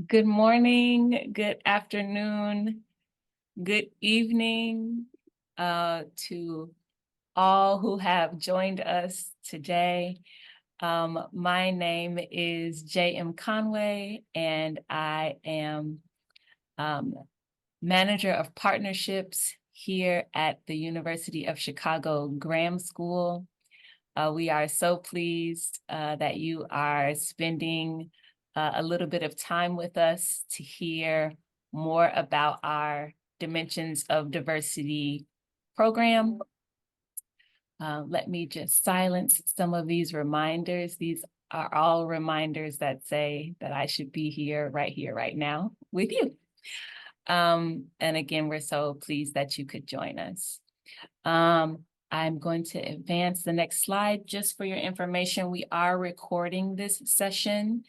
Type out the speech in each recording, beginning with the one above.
Good morning, good afternoon, good evening to all who have joined us today. My name is J.M. Conway, and I am Manager of Partnerships here at the University of Chicago Graham School. We are so pleased that you are spending a little bit of time with us to hear more about our Dimensions of Diversity program. Let me just silence some of these reminders. These are all reminders that say that I should be here, right now with you. And again, we're so pleased that you could join us. I'm going to advance the next slide. Just for your information, we are recording this session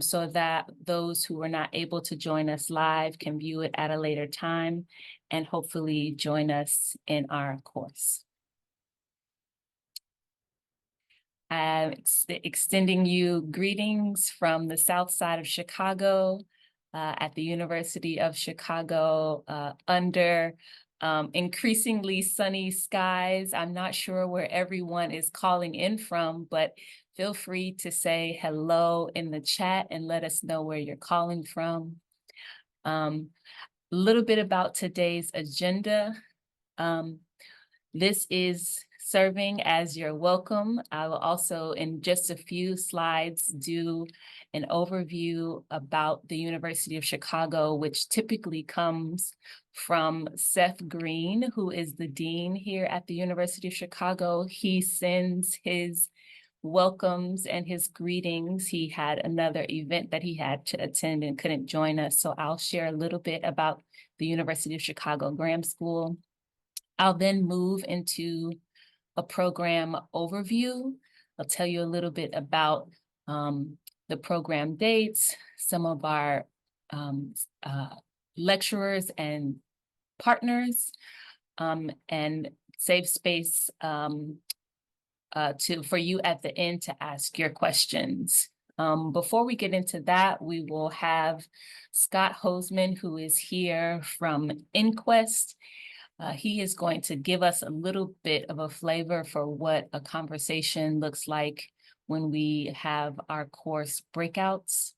so that those who were not able to join us live can view it at a later time and hopefully join us in our course. I'm extending you greetings from the South Side of Chicago at the University of Chicago under increasingly sunny skies. I'm not sure where everyone is calling in from, but feel free to say hello in the chat and let us know where you're calling from. A little bit about today's agenda. This is serving as your welcome. I will also, in just a few slides, do an overview about the University of Chicago, which typically comes from Seth Green, who is the dean here at the University of Chicago. He sends his welcomes and his greetings. He had another event that he had to attend and couldn't join us, so I'll share a little bit about the University of Chicago Graham School. I'll then move into a program overview. I'll tell you a little bit about the program dates, some of our lecturers and partners, and save space for you at the end to ask your questions. Before we get into that, we will have Scott Hoseman, who is here from Inquest. He is going to give us a little bit of a flavor for what a conversation looks like when we have our course breakouts.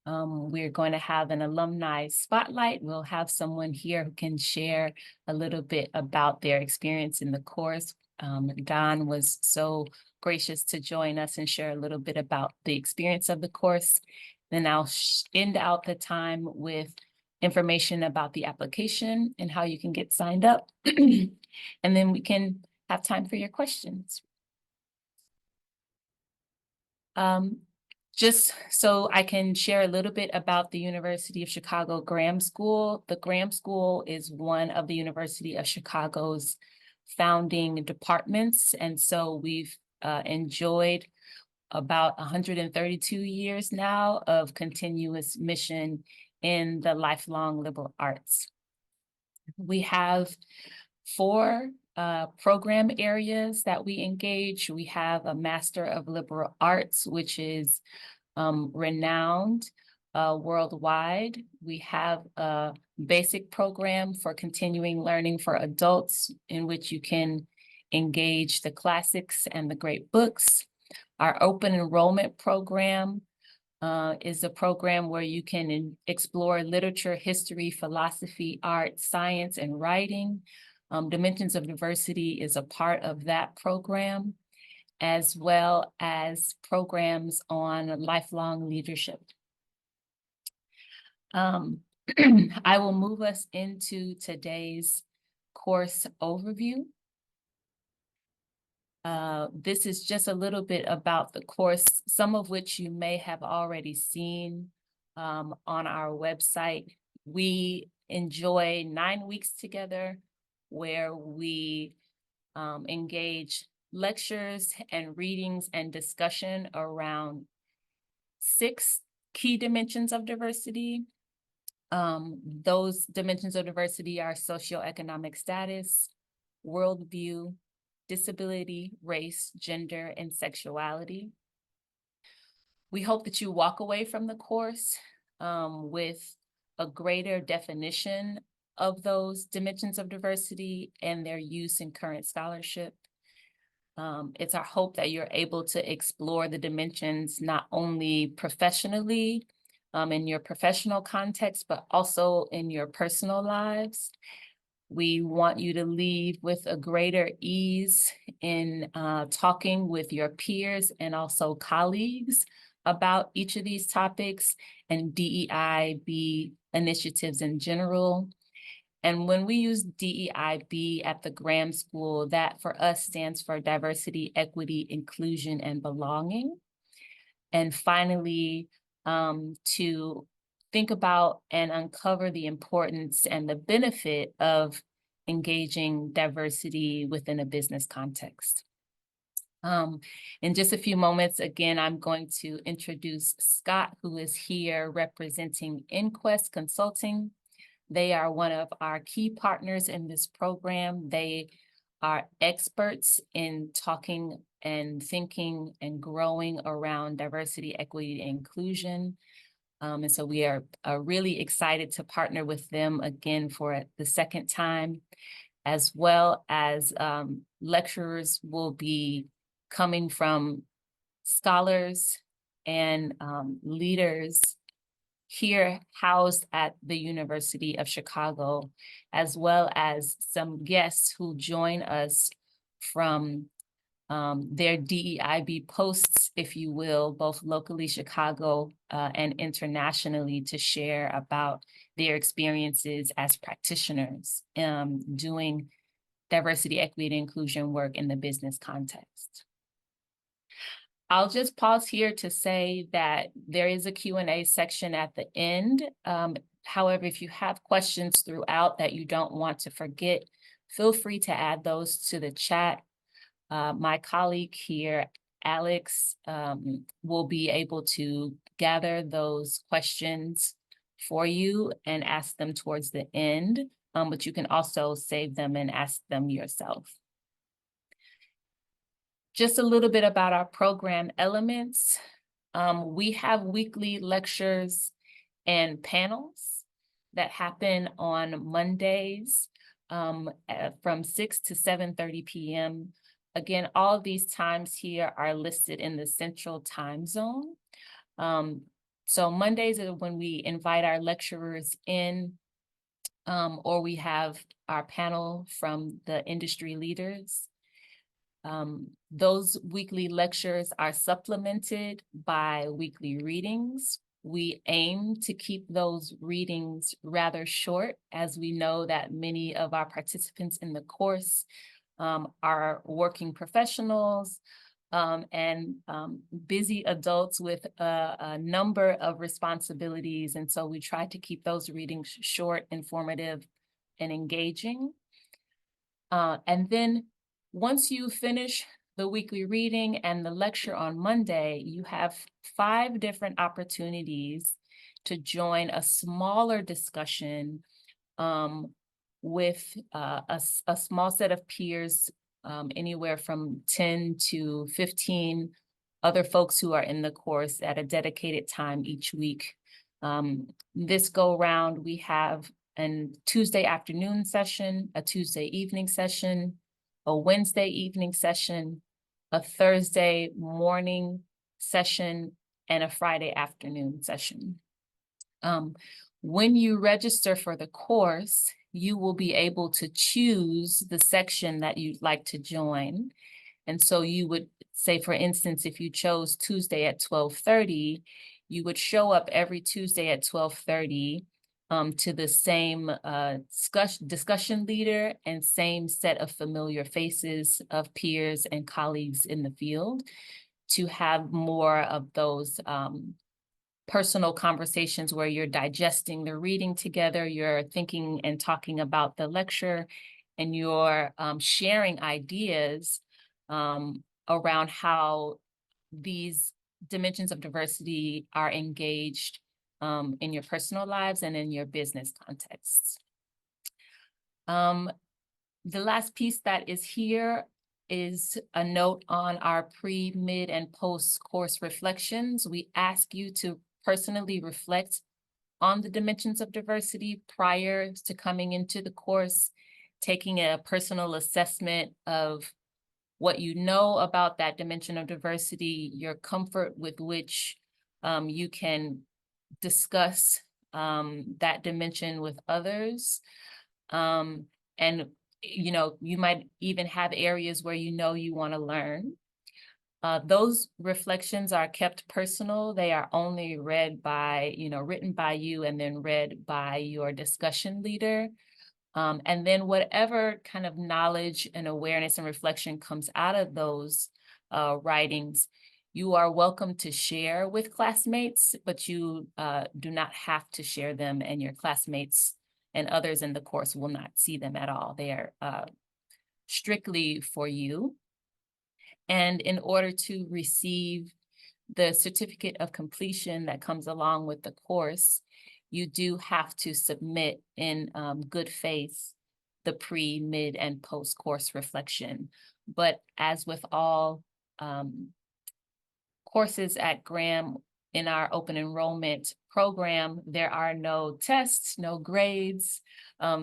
We're going to have an alumni spotlight. We'll have someone here who can share a little bit about their experience in the course. Don was so gracious to join us and share a little bit about the experience of the course. Then I'll end out the time with information about the application and how you can get signed up. And then we can have time for your questions. Just so I can share a little bit about the University of Chicago Graham School. The Graham School is one of the University of Chicago's founding departments. And so we've enjoyed about 132 years now of continuous mission in the lifelong liberal arts. We have 4 program areas that we engage. We have a Master of Liberal Arts, which is renowned worldwide. We have a basic program for continuing learning for adults in which you can engage the classics and the great books. Our open enrollment program is a program where you can explore literature, history, philosophy, art, science, and writing. Dimensions of Diversity is a part of that program, as well as programs on lifelong leadership. I will move us into today's course overview. This is just a little bit about the course, some of which you may have already seen on our website. We enjoy 9 weeks together where we engage lectures and readings and discussion around 6 key dimensions of diversity. Those dimensions of diversity are socioeconomic status, worldview, disability, race, gender, and sexuality. We hope that you walk away from the course with a greater definition of those dimensions of diversity and their use in current scholarship. It's our hope that you're able to explore the dimensions not only professionally, in your professional context, but also in your personal lives. We want you to leave with a greater ease in talking with your peers and also colleagues about each of these topics and DEIB initiatives in general. And when we use DEIB at the Graham School, that for us stands for diversity, equity, inclusion, and belonging. And finally, to think about and uncover the importance and the benefit of engaging diversity within a business context. In just a few moments, again, I'm going to introduce Scott, who is here representing Inquest Consulting. They are one of our key partners in this program. They are experts in talking and thinking and growing around diversity, equity, and inclusion. And so we are really excited to partner with them again for the second time, as well as lecturers will be coming from scholars and leaders here housed at the University of Chicago, as well as some guests who join us from their DEIB posts, if you will, both locally Chicago and internationally, to share about their experiences as practitioners doing diversity, equity, and inclusion work in the business context. I'll just pause here to say that there is a Q&A section at the end. However, if you have questions throughout that you don't want to forget, feel free to add those to the chat. My colleague here, Alex, will be able to gather those questions for you and ask them towards the end, but you can also save them and ask them yourself. Just a little bit about our program elements. We have weekly lectures and panels that happen on Mondays from 6 to 7:30 p.m. Again, all of these times here are listed in the Central Time Zone. So Mondays are when we invite our lecturers in, or we have our panel from the industry leaders. Those weekly lectures are supplemented by weekly readings. We aim to keep those readings rather short, as we know that many of our participants in the course are working professionals and busy adults with a number of responsibilities. And so we try to keep those readings short, informative, and engaging. And then once you finish the weekly reading and the lecture on Monday, you have 5 different opportunities to join a smaller discussion with a small set of peers, anywhere from 10 to 15 other folks who are in the course at a dedicated time each week. This go round, we have a Tuesday afternoon session, a Tuesday evening session, a Wednesday evening session, a Thursday morning session, and a Friday afternoon session. When you register for the course, you will be able to choose the section that you'd like to join. And so you would say, for instance, if you chose Tuesday at 12:30, you would show up every Tuesday at 12:30 to the same discussion leader and same set of familiar faces of peers and colleagues in the field to have more of those personal conversations where you're digesting the reading together, you're thinking and talking about the lecture, and you're sharing ideas around how these dimensions of diversity are engaged in your personal lives and in your business contexts. The last piece that is here is a note on our pre, mid, and post-course reflections. We ask you to personally reflect on the dimensions of diversity prior to coming into the course, taking a personal assessment of what you know about that dimension of diversity, your comfort with which you can discuss that dimension with others. And you might even have areas where you want to learn. Those reflections are kept personal. They are only read by, written by you and then read by your discussion leader. And then whatever kind of knowledge and awareness and reflection comes out of those writings, you are welcome to share with classmates, but you do not have to share them, and your classmates and others in the course will not see them at all. They are strictly for you. And in order to receive the certificate of completion that comes along with the course, you do have to submit in good faith the pre, mid, and post-course reflection. But as with all courses at Graham in our open enrollment program, there are no tests, no grades.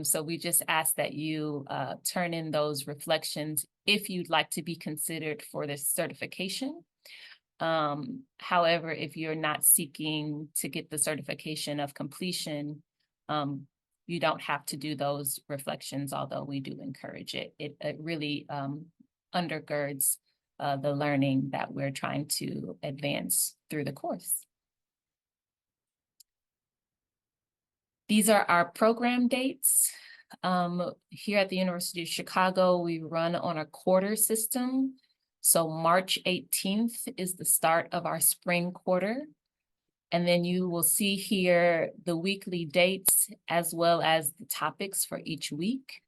So we just ask that you turn in those reflections if you'd like to be considered for this certification. However, if you're not seeking to get the certification of completion, you don't have to do those reflections, although we do encourage it. It really undergirds the learning that we're trying to advance through the course. These are our program dates. Here at the University of Chicago, we run on a quarter system. So March 18th is the start of our spring quarter. And then you will see here the weekly dates as well as the topics for each week.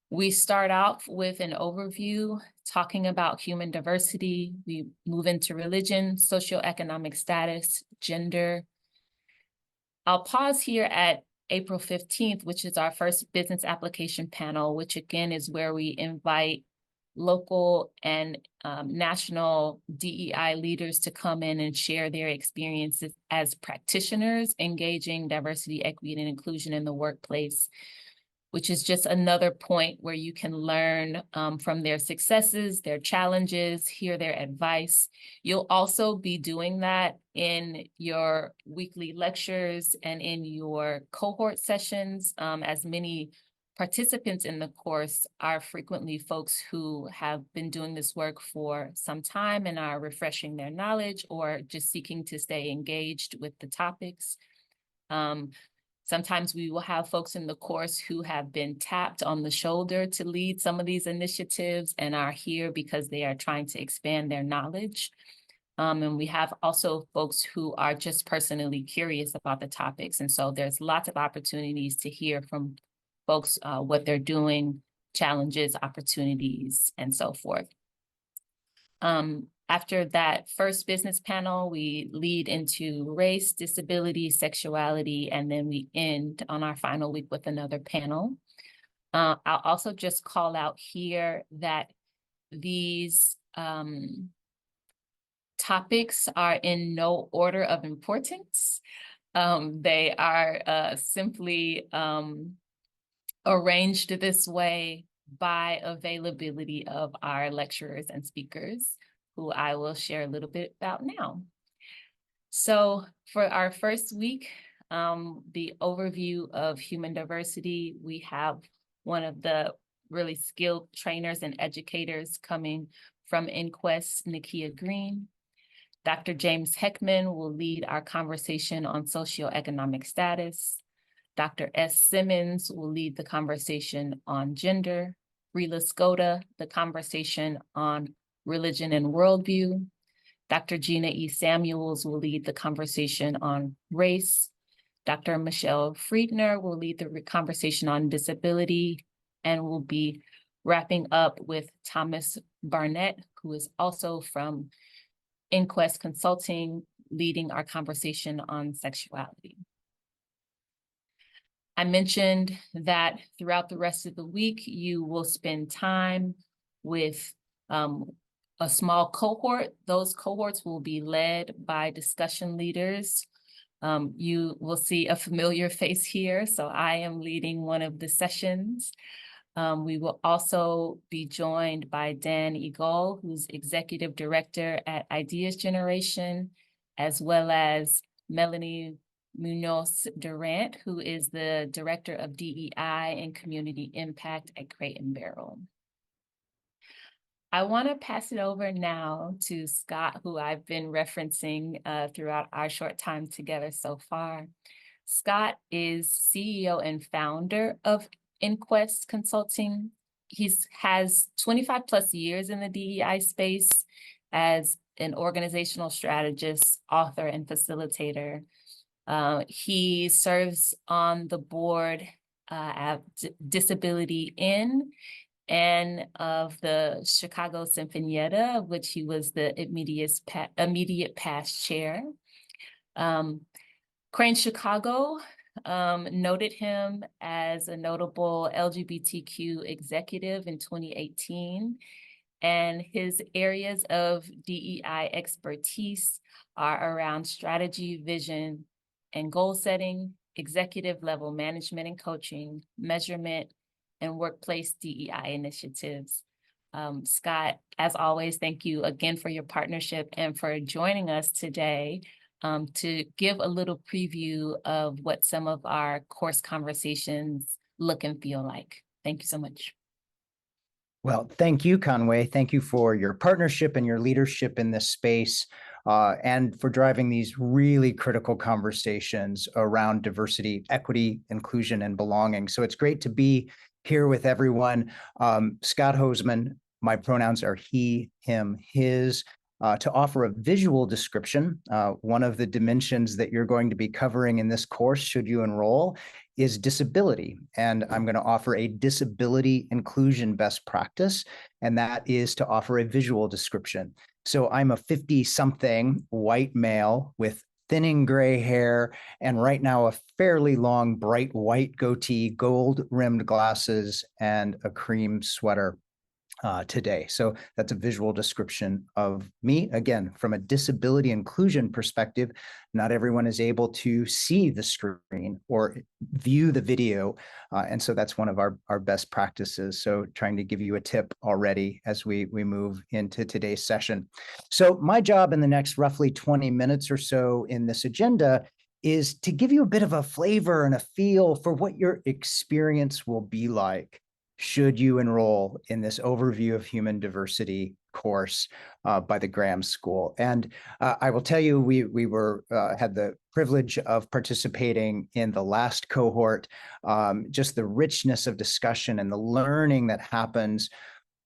We start off with an overview talking about human diversity. We move into religion, socioeconomic status, gender. I'll pause here at April 15th, which is our first business application panel, which again is where we invite local and national DEI leaders to come in and share their experiences as practitioners engaging diversity, equity, and inclusion in the workplace, which is just another point where you can learn from their successes, their challenges, hear their advice. You'll also be doing that in your weekly lectures and in your cohort sessions, as many participants in the course are frequently folks who have been doing this work for some time and are refreshing their knowledge or just seeking to stay engaged with the topics. Sometimes we will have folks in the course who have been tapped on the shoulder to lead some of these initiatives and are here because they are trying to expand their knowledge. And we have also folks who are just personally curious about the topics. And so there's lots of opportunities to hear from folks what they're doing, challenges, opportunities, and so forth. After that first business panel, we lead into race, disability, sexuality, and then we end on our final week with another panel. I'll also just call out here that these topics are in no order of importance. They are simply arranged this way by availability of our lecturers and speakers, who I will share a little bit about now. So for our first week, the overview of human diversity, we have one of the really skilled trainers and educators coming from Inquest, Nakia Green. Dr. James Heckman will lead our conversation on socioeconomic status. Dr. S. Simmons will lead the conversation on gender. Rila Skoda, the conversation on religion and worldview. Dr. Gina E. Samuels will lead the conversation on race. Dr. Michelle Friedner will lead the conversation on disability, and we'll be wrapping up with Thomas Barnett, who is also from Inquest Consulting, leading our conversation on sexuality. I mentioned that throughout the rest of the week, you will spend time with a small cohort. Those cohorts will be led by discussion leaders You will see a familiar face here. So I am leading one of the sessions. We will also be joined by Dan Egol, who's Executive Director at Ideas Generation, as well as Melanie Munoz Durant, who is the Director of DEI and Community Impact at Crate and Barrel. I want to pass it over now to Scott, who I've been referencing throughout our short time together so far. Scott is CEO and founder of Inquest Consulting. He has 25 plus years in the DEI space as an organizational strategist, author, and facilitator. He serves on the board at Disability In and of the Chicago Sinfonietta, of which he was the immediate past chair. Crane Chicago noted him as a notable LGBTQ executive in 2018, and his areas of DEI expertise are around strategy, vision, and goal setting, executive level management and coaching, measurement, and workplace DEI initiatives. Scott, as always, thank you again for your partnership and for joining us today to give a little preview of what some of our course conversations look and feel like. Thank you so much. Well, thank you, Conway. Thank you for your partnership and your leadership in this space, and for driving these really critical conversations around diversity, equity, inclusion, and belonging. So it's great to be here with everyone. Scott Hoseman, my pronouns are he, him, his, to offer a visual description. One of the dimensions that you're going to be covering in this course, should you enroll, is disability. And I'm going to offer a disability inclusion best practice, and that is to offer a visual description. So I'm a 50-something white male with thinning gray hair, and right now a fairly long, bright white goatee, gold-rimmed glasses, and a cream sweater today. So that's a visual description of me. Again, from a disability inclusion perspective, not everyone is able to see the screen or view the video. And so that's one of our best practices. So trying to give you a tip already as we move into today's session. So my job in the next roughly 20 minutes or so in this agenda is to give you a bit of a flavor and a feel for what your experience will be like should you enroll in this overview of human diversity course by the Graham School. And I will tell you, we had the privilege of participating in the last cohort. Just the richness of discussion and the learning that happens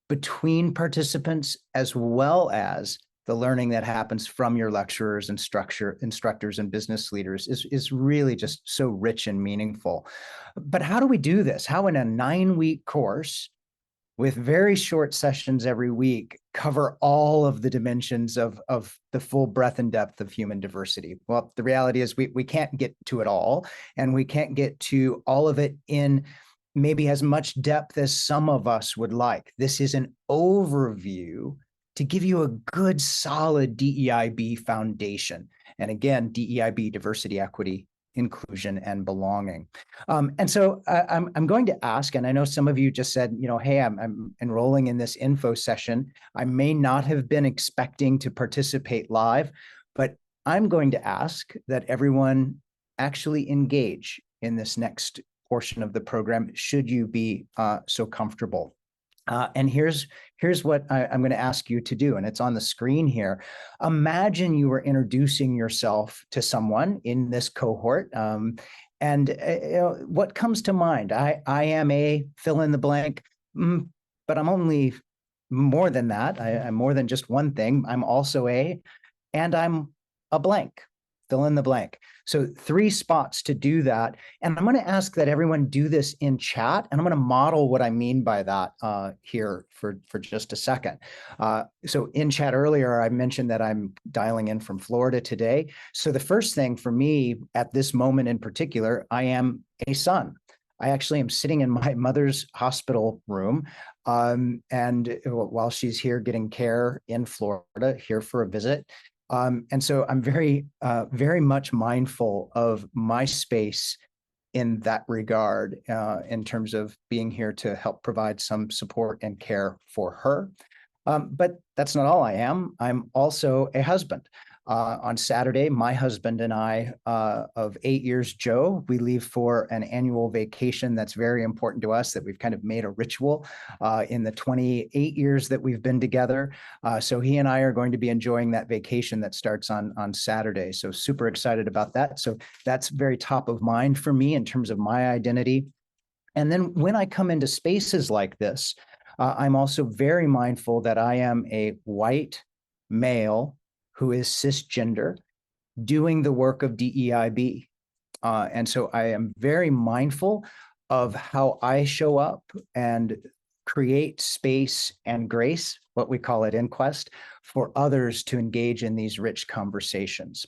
between participants, as well as the learning that happens from your lecturers and instructors and business leaders is really just so rich and meaningful. But how do we do this? How in a 9-week course with very short sessions every week cover all of the dimensions of the full breadth and depth of human diversity? Well, the reality is we can't get to it all, and we can't get to all of it in maybe as much depth as some of us would like. This is an overview to give you a good, solid DEIB foundation. And again, DEIB, diversity, equity, inclusion, and belonging. And so I'm going to ask, and I know some of you just said, hey, I'm enrolling in this info session. I may not have been expecting to participate live, but I'm going to ask that everyone actually engage in this next portion of the program, should you be so comfortable. And here's what I'm going to ask you to do, and it's on the screen here. Imagine you were introducing yourself to someone in this cohort, and what comes to mind? I am a fill in the blank, but I'm only more than that. I'm more than just one thing. I'm also and I'm a blank. Fill in the blank. So 3 spots to do that. And I'm going to ask that everyone do this in chat. And I'm going to model what I mean by that here for just a second. So in chat earlier, I mentioned that I'm dialing in from Florida today. So the first thing for me at this moment in particular, I am a son. I actually am sitting in my mother's hospital room, and while she's here getting care in Florida, here for a visit. And so I'm very much mindful of my space in that regard, in terms of being here to help provide some support and care for her. But that's not all I am. I'm also a husband. On Saturday, my husband and I, of 8 years, Joe, we leave for an annual vacation that's very important to us, that we've kind of made a ritual in the 28 years that we've been together. So he and I are going to be enjoying that vacation that starts on Saturday. So super excited about that. So that's very top of mind for me in terms of my identity. And then when I come into spaces like this, I'm also very mindful that I am a white male who is cisgender doing the work of DEIB. And so I am very mindful of how I show up and create space and grace, what we call it inquest, for others to engage in these rich conversations.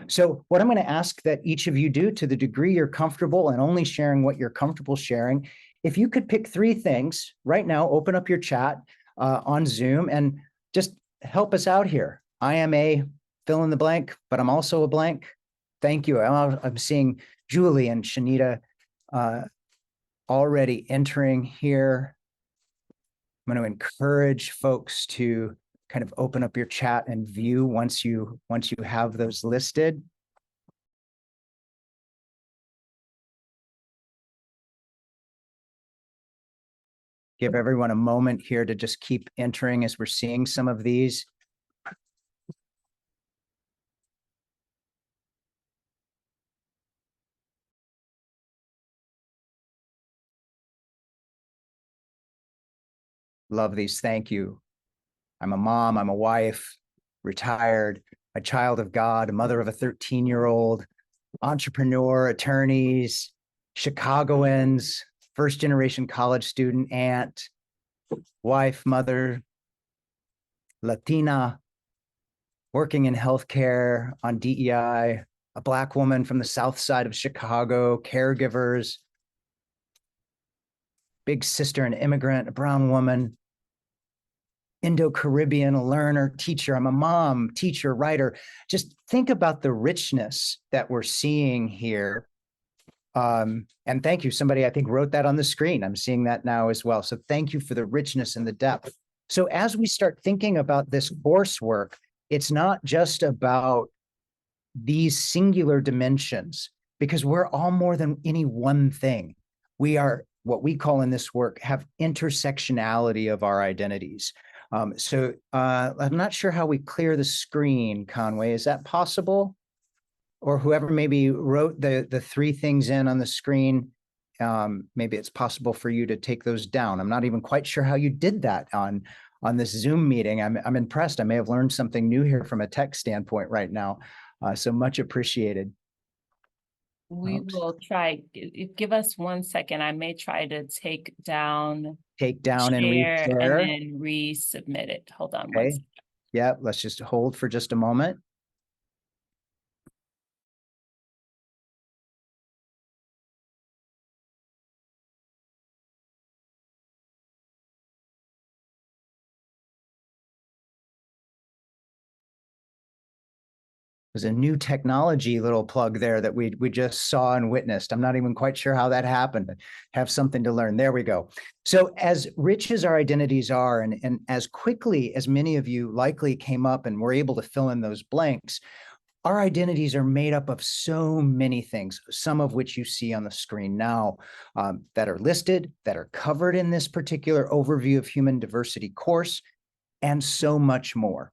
So what I'm going to ask that each of you do, to the degree you're comfortable and only sharing what you're comfortable sharing, if you could pick 3 things right now, open up your chat on Zoom and just help us out here. I am a fill in the blank, but I'm also a blank. Thank you. I'm seeing Julie and Shanita already entering here. I'm going to encourage folks to kind of open up your chat and view once you have those listed. Give everyone a moment here to just keep entering as we're seeing some of these. Love these. Thank you. I'm a mom, I'm a wife, retired, a child of God, a mother of a 13-year-old, entrepreneur, attorneys, Chicagoans, first generation college student, aunt, wife, mother, Latina, working in healthcare on DEI, a Black woman from the South Side of Chicago, caregivers, big sister, an immigrant, a brown woman, Indo-Caribbean, a learner, teacher. I'm a mom, teacher, writer. Just think about the richness that we're seeing here. And thank you. Somebody, I think, wrote that on the screen. I'm seeing that now as well. So thank you for the richness and the depth. So as we start thinking about this coursework, it's not just about these singular dimensions, because we're all more than any one thing. We are, what we call in this work, have intersectionality of our identities. So I'm not sure how we clear the screen, Conway. Is that possible? Or whoever maybe wrote the 3 things in on the screen, maybe it's possible for you to take those down. I'm not even quite sure how you did that on this Zoom meeting. I'm impressed. I may have learned something new here from a tech standpoint right now. So much appreciated. We will try. Give us 1 second. I may try to take down And share and reshare. then resubmit it. Hold on 1 Okay. second. Yeah, let's just hold for just a moment. There's a new technology little plug there that we just saw and witnessed. I'm not even quite sure how that happened. Have something to learn. There we go. So as rich as our identities are, and as quickly as many of you likely came up and were able to fill in those blanks, our identities are made up of so many things, some of which you see on the screen now, that are listed, that are covered in this particular overview of human diversity course, and so much more.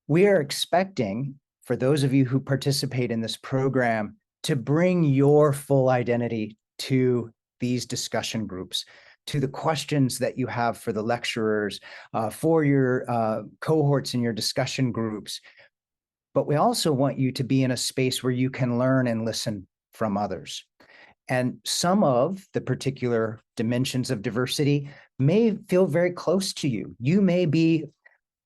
We are expecting, for those of you who participate in this program, to bring your full identity to these discussion groups, to the questions that you have for the lecturers, for your cohorts in your discussion groups. But we also want you to be in a space where you can learn and listen from others. And some of the particular dimensions of diversity may feel very close to you. You may be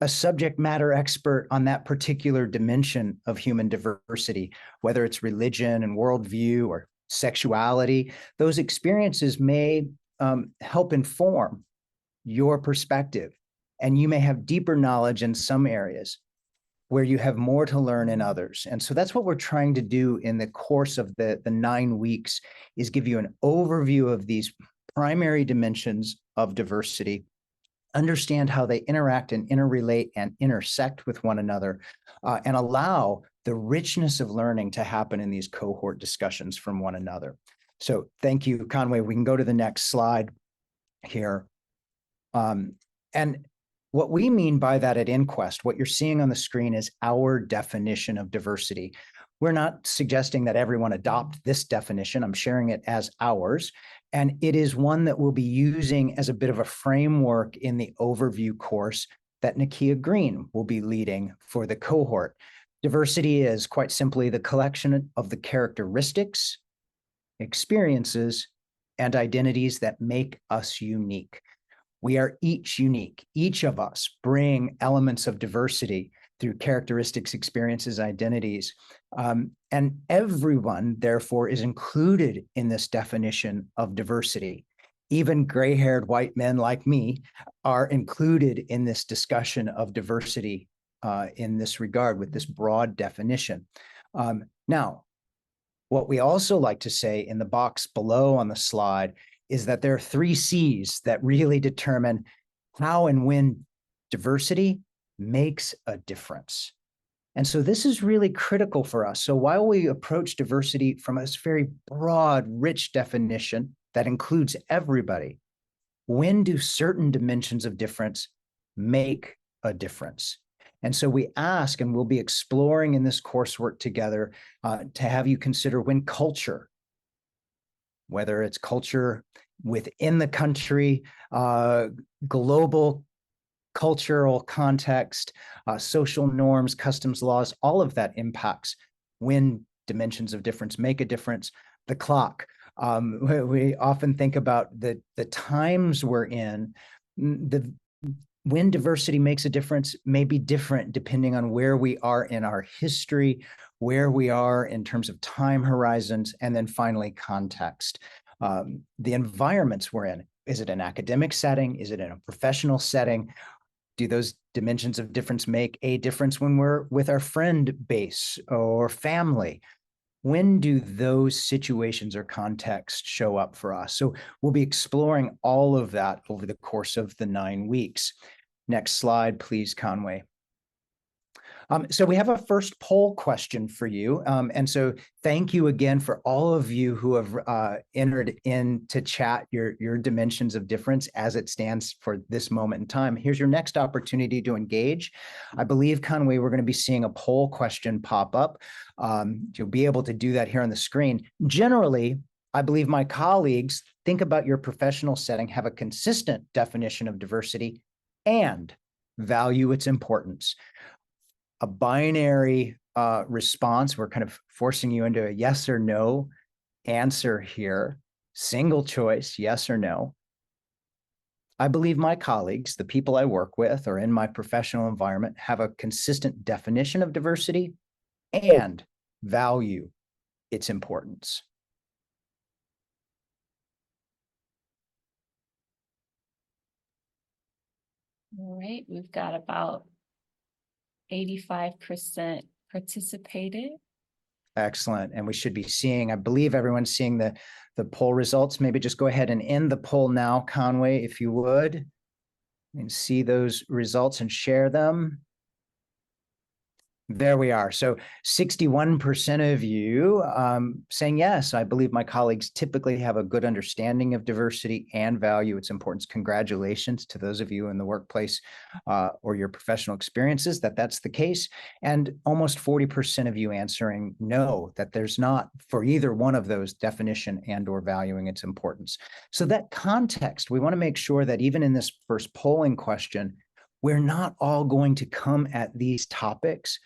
a subject matter expert on that particular dimension of human diversity, whether it's religion and worldview or sexuality. Those experiences may help inform your perspective, and you may have deeper knowledge in some areas. where you have more to learn in others. And so that's what we're trying to do in the course of the 9 weeks, is give you an overview of these primary dimensions of diversity, understand how they interact and interrelate and intersect with one another, and allow the richness of learning to happen in these cohort discussions from one another. So thank you, Conway. We can go to the next slide here. And what we mean by that at Inquest, what you're seeing on the screen is our definition of diversity. We're not suggesting that everyone adopt this definition. I'm sharing it as ours. And it is one that we'll be using as a bit of a framework in the overview course that Nakia Green will be leading for the cohort. Diversity is quite simply the collection of the characteristics, experiences, and identities that make us unique. We are each unique. Each of us bring elements of diversity through characteristics, experiences, identities. And everyone, therefore, is included in this definition of diversity. Even gray-haired white men like me are included in this discussion of diversity in this regard, with this broad definition. Now, what we also like to say in the box below on the slide is that there are 3 C's that really determine how and when diversity makes a difference. And so this is really critical for us. So while we approach diversity from a very broad, rich definition that includes everybody, when do certain dimensions of difference make a difference? And so we ask, and we'll be exploring in this coursework together, to have you consider when culture, whether it's culture within the country, global cultural context, social norms, customs, laws, all of that impacts when dimensions of difference make a difference. The clock. We often think about the times we're in. When diversity makes a difference may be different depending on where we are in our history, where we are in terms of time horizons, and then finally context. The environments we're in. Is it an academic setting? Is it in a professional setting? Do those dimensions of difference make a difference when we're with our friend base or family? When do those situations or contexts show up for us? So we'll be exploring all of that over the course of the 9 weeks. Next slide, please, Conway. So we have a first poll question for you. And so thank you again for all of you who have entered into chat your dimensions of difference as it stands for this moment in time. Here's your next opportunity to engage. I believe, Conway, we're going to be seeing a poll question pop up. You'll be able to do that here on the screen. Generally, I believe my colleagues think about your professional setting, have a consistent definition of diversity, and value its importance. A binary response, we're kind of forcing you into a yes or no answer here. Single choice, yes or no. I believe my colleagues, the people I work with or in my professional environment, have a consistent definition of diversity and value its importance. All right, we've got about 85% participated. Excellent. And we should be seeing, I believe everyone's seeing the poll results. Maybe just go ahead and end the poll now, Conway, if you would, and see those results and share them. There we are. So 61% of you saying yes. I believe my colleagues typically have a good understanding of diversity and value its importance. Congratulations to those of you in the workplace or your professional experiences that's the case. And almost 40% of you answering no, that there's not for either one of those definition and or valuing its importance. So that context, we want to make sure that even in this first polling question, we're not all going to come at these topics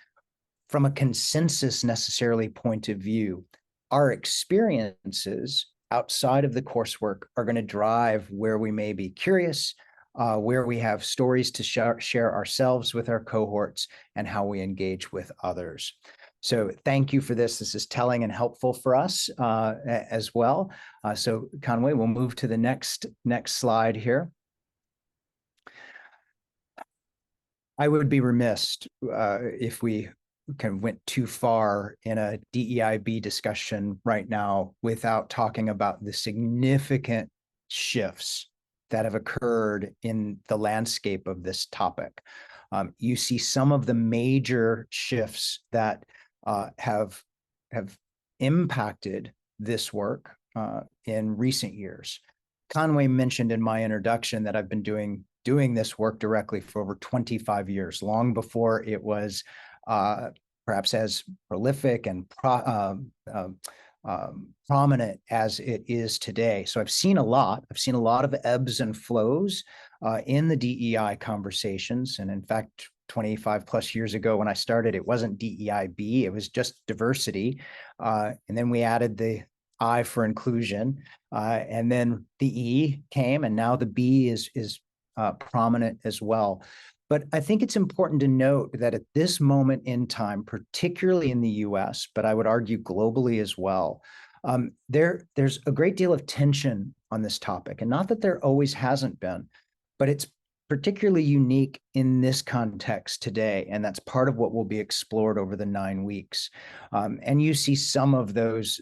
from a consensus necessarily point of view. Our experiences outside of the coursework are going to drive where we may be curious, where we have stories to share ourselves with our cohorts, and how we engage with others. So thank you for this. This is telling and helpful for us as well. So Conway, we'll move to the next slide here. I would be remiss if we kind of went too far in a DEIB discussion right now without talking about the significant shifts that have occurred in the landscape of this topic. You see some of the major shifts that have impacted this work in recent years. Conway mentioned in my introduction that I've been doing this work directly for over 25 years, long before it was perhaps as prolific and prominent as it is today. So I've seen a lot. I've seen a lot of ebbs and flows in the DEI conversations. And in fact, 25 plus years ago when I started, it wasn't DEIB, it was just diversity. And then we added the I for inclusion. And then the E came, and now the B is prominent as well. But I think it's important to note that at this moment in time, particularly in the US, but I would argue globally as well, there's a great deal of tension on this topic. And not that there always hasn't been, but it's particularly unique in this context today. And that's part of what will be explored over the 9 weeks. And you see some of those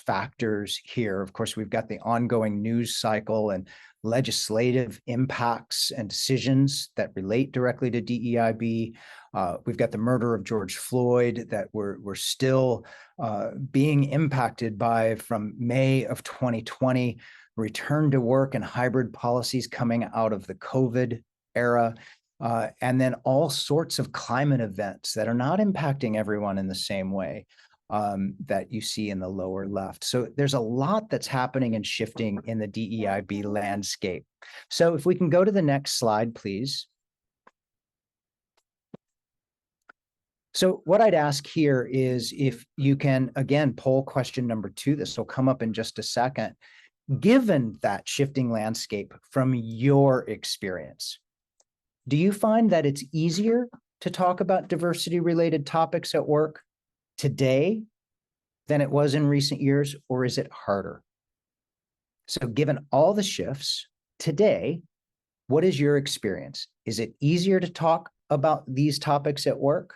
factors here. Of course, we've got the ongoing news cycle and legislative impacts and decisions that relate directly to DEIB. We've got the murder of George Floyd that we're still being impacted by from May of 2020, return to work and hybrid policies coming out of the COVID era, and then all sorts of climate events that are not impacting everyone in the same way that you see in the lower left. So there's a lot that's happening and shifting in the DEIB landscape. So if we can go to the next slide, please. So what I'd ask here is if you can, again, poll question number 2, this will come up in just a second. Given that shifting landscape from your experience, do you find that it's easier to talk about diversity-related topics at work today than it was in recent years, or is it harder? So given all the shifts today, what is your experience? Is it easier to talk about these topics at work,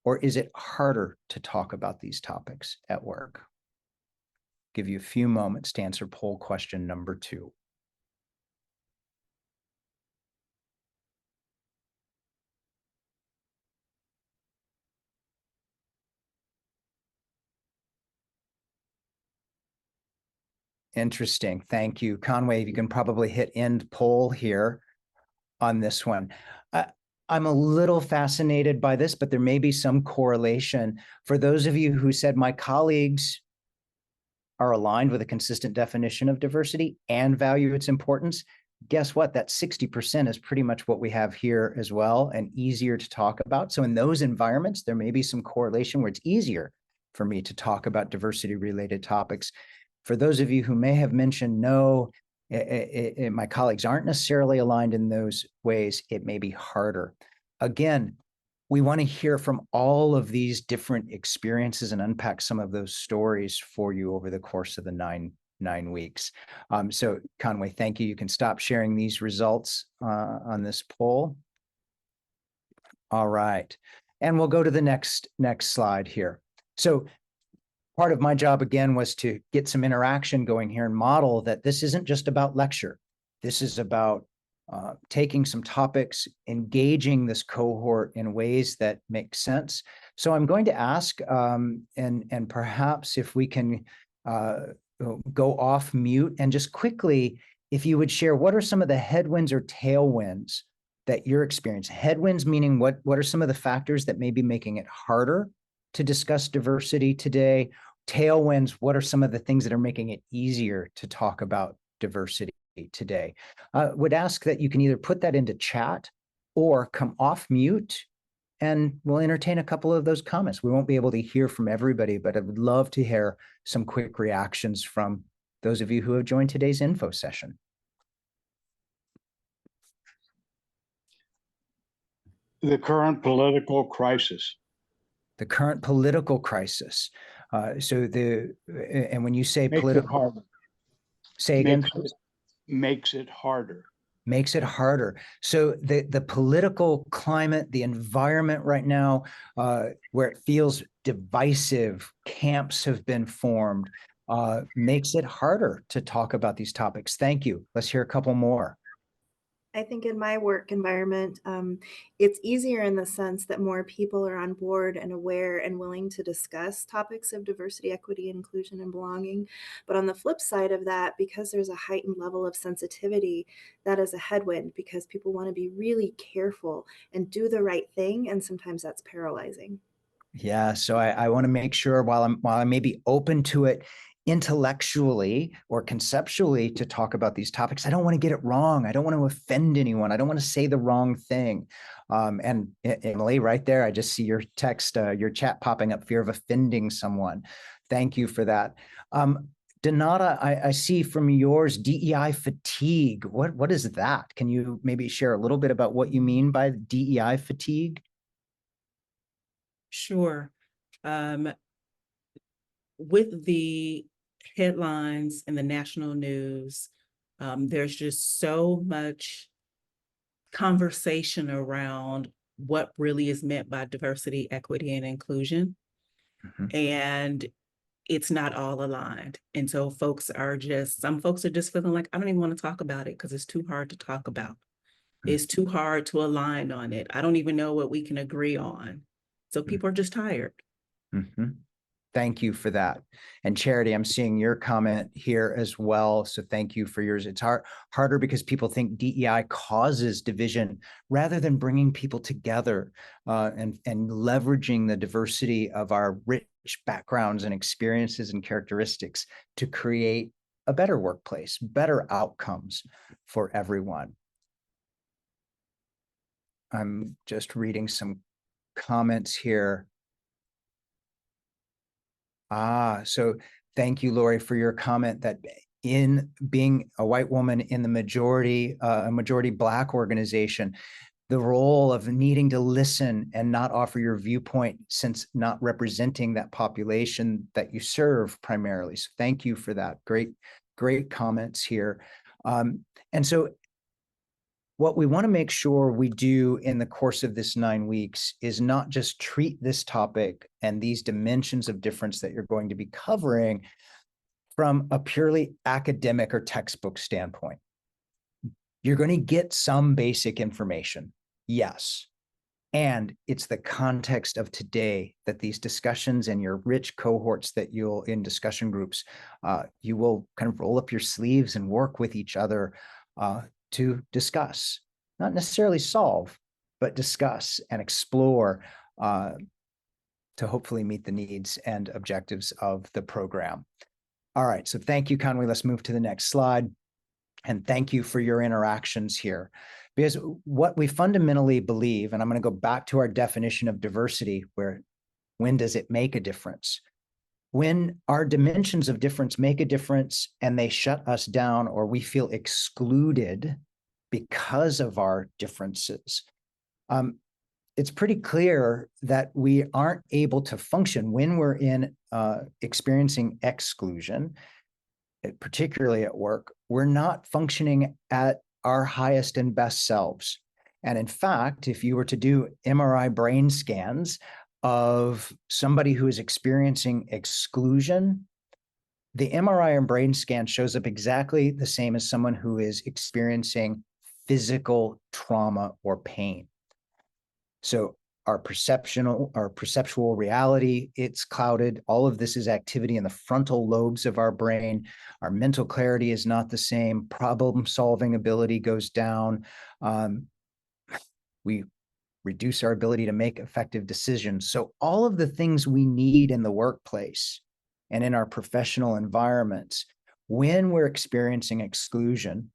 or is it harder to talk about these topics at work? Give you a few moments to answer poll question number 2. Interesting. Thank you. Conway, you can probably hit end poll here on this one. I'm a little fascinated by this, but there may be some correlation. For those of you who said my colleagues are aligned with a consistent definition of diversity and value its importance, guess what? That 60% is pretty much what we have here as well, and easier to talk about. So in those environments, there may be some correlation where it's easier for me to talk about diversity-related topics. For those of you who may have mentioned, no, my colleagues aren't necessarily aligned in those ways, it may be harder. Again, we want to hear from all of these different experiences and unpack some of those stories for you over the course of the nine weeks. So Conway, thank you. You can stop sharing these results on this poll. All right. And we'll go to the next slide here. So part of my job, again, was to get some interaction going here and model that this isn't just about lecture. This is about taking some topics, engaging this cohort in ways that make sense. So I'm going to ask, and perhaps if we can go off mute and just quickly, if you would share, what are some of the headwinds or tailwinds that you're experiencing? Headwinds meaning what are some of the factors that may be making it harder to discuss diversity today? Tailwinds, what are some of the things that are making it easier to talk about diversity today? Would ask that you can either put that into chat or come off mute, and we'll entertain a couple of those comments. We won't be able to hear from everybody, but I would love to hear some quick reactions from those of you who have joined today's info session. The current political crisis. The current political crisis. And when you say Makes political, it harder. say again. Makes it harder. makes it harder. So the political climate, the environment right now, where it feels divisive, camps have been formed, makes it harder to talk about these topics. Thank you. Let's hear a couple more. I think in my work environment, it's easier in the sense that more people are on board and aware and willing to discuss topics of diversity, equity, inclusion, and belonging. But on the flip side of that, because there's a heightened level of sensitivity, that is a headwind because people want to be really careful and do the right thing. And sometimes that's paralyzing. Yeah, so I want to make sure while I may be open to it intellectually or conceptually to talk about these topics, I don't want to get it wrong. I don't want to offend anyone. I don't want to say the wrong thing. And Emily, right there, I just see your text, your chat popping up, fear of offending someone. Thank you for that. Donata, I see from yours DEI fatigue. What is that? Can you maybe share a little bit about what you mean by DEI fatigue? Sure. With the headlines in the national news, there's just so much conversation around what really is meant by diversity, equity, and inclusion. Mhm. And it's not all aligned. And so some folks are just feeling like, I don't even want to talk about it because it's too hard to talk about. It's too hard to align on it. I don't even know what we can agree on. So people are just tired. Mm-hmm. Thank you for that. And Charity, I'm seeing your comment here as well. So thank you for yours. It's harder because people think DEI causes division rather than bringing people together and leveraging the diversity of our rich backgrounds and experiences and characteristics to create a better workplace, better outcomes for everyone. I'm just reading some comments here. So thank you, Lori, for your comment that in being a white woman in the a majority Black organization, the role of needing to listen and not offer your viewpoint since not representing that population that you serve primarily. So thank you for that. Great comments here. And so what we want to make sure we do in the course of this 9 weeks is not just treat this topic and these dimensions of difference that you're going to be covering from a purely academic or textbook standpoint. You're going to get some basic information, yes. And it's the context of today that these discussions and your rich cohorts that you'll in discussion groups, you will kind of roll up your sleeves and work with each other to discuss, not necessarily solve, but discuss and explore to hopefully meet the needs and objectives of the program. All right, so thank you, Conway. Let's move to the next slide. And thank you for your interactions here. Because what we fundamentally believe, and I'm going to go back to our definition of diversity, when does it make a difference? When our dimensions of difference make a difference and they shut us down or we feel excluded because of our differences, it's pretty clear that we aren't able to function when we're in experiencing exclusion, particularly at work. We're not functioning at our highest and best selves. And in fact, if you were to do MRI brain scans of somebody who is experiencing exclusion, the MRI and brain scan shows up exactly the same as someone who is experiencing physical trauma or pain. So our perceptual reality, it's clouded. All of this is activity in the frontal lobes of our brain. Our mental clarity is not the same. Problem-solving ability goes down. We reduce our ability to make effective decisions. So all of the things we need in the workplace and in our professional environments, when we're experiencing exclusion,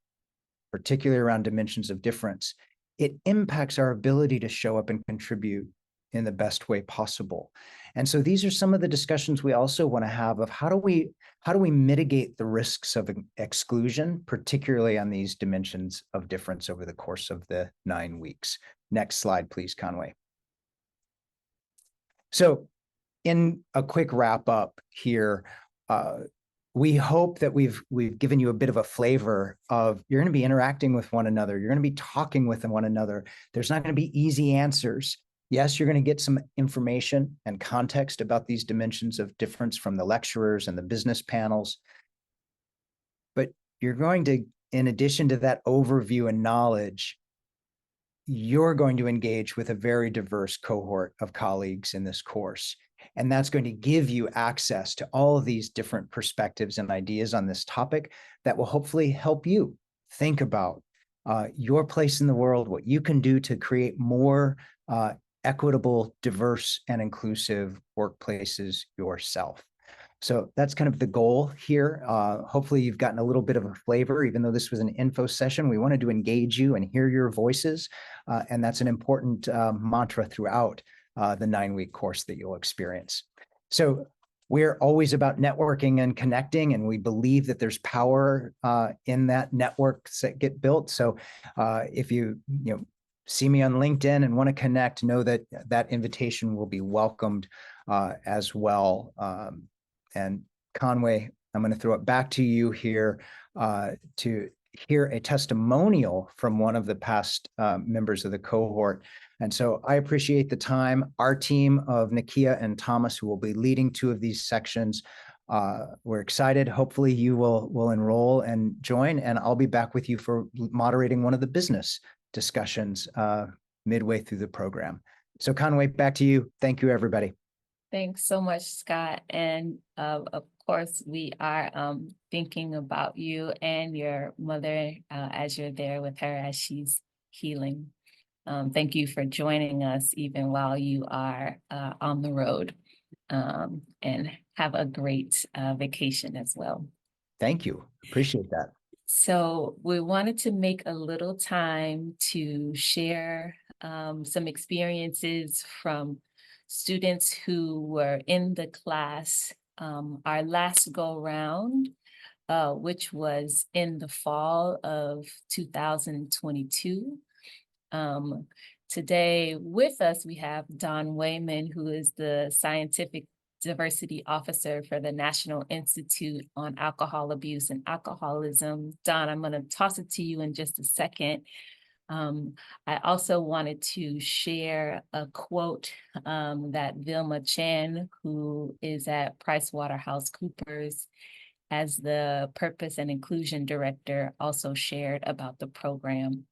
particularly around dimensions of difference, it impacts our ability to show up and contribute in the best way possible. And so these are some of the discussions we also want to have of how do we mitigate the risks of exclusion, particularly on these dimensions of difference over the course of the 9 weeks. Next slide, please, Conway. So in a quick wrap up here, we hope that we've given you a bit of a flavor of you're going to be interacting with one another. You're going to be talking with one another. There's not going to be easy answers. Yes, you're going to get some information and context about these dimensions of difference from the lecturers and the business panels. But you're going to, in addition to that overview and knowledge, you're going to engage with a very diverse cohort of colleagues in this course. And that's going to give you access to all of these different perspectives and ideas on this topic that will hopefully help you think about your place in the world, what you can do to create more equitable, diverse, and inclusive workplaces yourself. So that's kind of the goal here. Hopefully you've gotten a little bit of a flavor, even though this was an info session. We wanted to engage you and hear your voices. And that's an important mantra throughout the 9-week course that you'll experience. So we're always about networking and connecting, and we believe that there's power in that networks that get built. So if you see me on LinkedIn and want to connect, know that that invitation will be welcomed as well. And Conway, I'm going to throw it back to you here to hear a testimonial from one of the past members of the cohort. And so I appreciate the time. Our team of Nakia and Thomas, who will be leading 2 of these sections, we're excited. Hopefully you will enroll and join, and I'll be back with you for moderating one of the business discussions midway through the program. So Conway, back to you. Thank you, everybody. Thanks so much, Scott. And of course, we are thinking about you and your mother as you're there with her as she's healing. Thank you for joining us even while you are on the road, and have a great vacation as well. Thank you. Appreciate that. So we wanted to make a little time to share some experiences from students who were in the class our last go round, which was in the fall of 2022. Today with us, we have Don Wayman, who is the Scientific Diversity Officer for the National Institute on Alcohol Abuse and Alcoholism. Don, I'm going to toss it to you in just a second. I also wanted to share a quote that Vilma Chan, who is at PricewaterhouseCoopers as the Purpose and Inclusion Director, also shared about the program.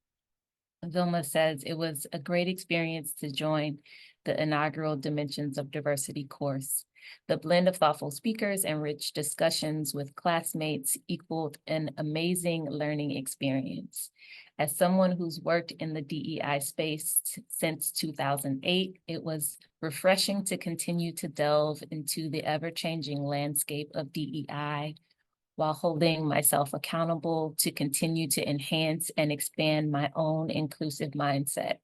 Vilma says, "It was a great experience to join the inaugural Dimensions of Diversity course. The blend of thoughtful speakers and rich discussions with classmates equaled an amazing learning experience. As someone who's worked in the DEI space since 2008, it was refreshing to continue to delve into the ever-changing landscape of DEI while holding myself accountable to continue to enhance and expand my own inclusive mindset.